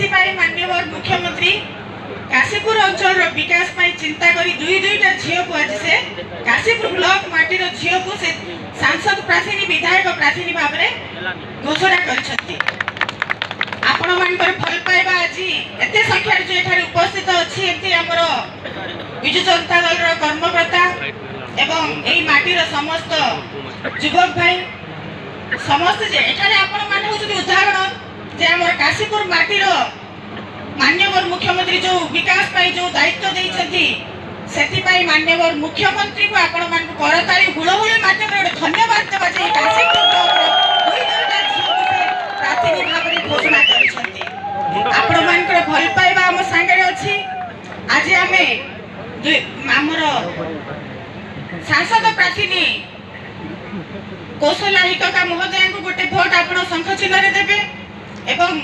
माननीय मुख्यमंत्री काशीपुर अंचल विकास चिंता करी दुईटा झील को आज से काशीपुर ब्लॉक माटीर झील को से सांसद प्रार्थी विधायक प्रार्थी भाव में घोषणा कर आपण मानकर भल पाइबा आज एते संख्या जो एठारे उपस्थित अछि एते हमर विजु जनता दल रो कर्मकर्ता एवं एई माटीर समस्त युवक भाई समस्त जे एठारे आपण माने होछि उदाहरण जे हमर काशीपुर माटीर माननीय मुख्यमंत्री जो विकास पाई जो दायित्व देइछथि सेति पाई माननीय मुख्यमंत्री को आपण मान करताली हुळहुळी माध्यम रे धन्यवाद देबा जे काशीपुर ब्लॉक रो दुई दुईटा झील को से प्रार्थी भाव रे घोषणा आपण मानकर भल पाइबा हम संगे अछि आज आमे हमर सांसद प्रार्थी कौशल हितका महोदय को गोटे भोट आपण शंख चिन्ह रे देबे एवं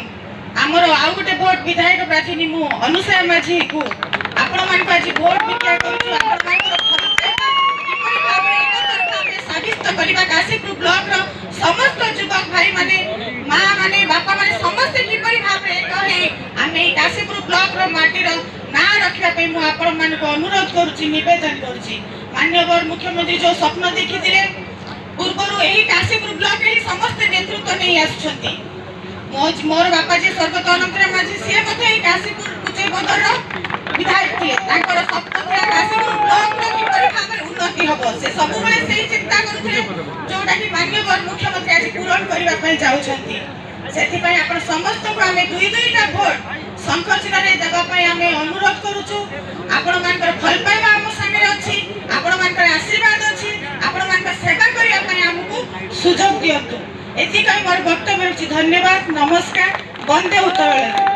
हमर आउ गोटे भोट विधायक प्रार्थी मु अनुसया माझी को आपण मान को आज भोट भिक्षा करू आपण मानकर भल पाइबा किपरि भाबे एकतरफा में साबित करबा काशीपुर ब्लॉक रो समस्त युवक भाई माने मां माने बापा माने समस्त किपरि भाबे कहे आमे काशीपुर ब्लॉक रो माटी रो ना रखिया पे मु आपण मान को अनुरोध करूची निवेदन करूची माननीय मुख्यमंत्री जो स्वप्न देखिथिले पूर्वरु एही काशीपुर ब्लॉक रे समस्त नेतृत्व नै आछथि मोर बापा जी स्वर्गत अनंतरा माझी से मते एही काशीपुर कुचे बदर रो विधायक थिले तांकर स्वप्न थिला काशीपुर ब्लॉक रो किपरि भाबे उन्नति हबो से सब बेले सेही चिंता करूथिले जोटा कि माननीय मुख्यमंत्री आज पूरण करबा पई जाउछथि सेति पई आपण समस्त को हमें दुईटा भोट शंख चिन्ह रे देबा पई हमें अनुरोध करूछु आपण मानकर फल पाइबा हम संगे अछि आपण मानकर आशीर्वाद अछि आपण मानकर सेवा करिया पई हमकु सुजोग दियंतु एति कहि मोर वक्तव्य अछि धन्यवाद नमस्कार वंदे उत्कल।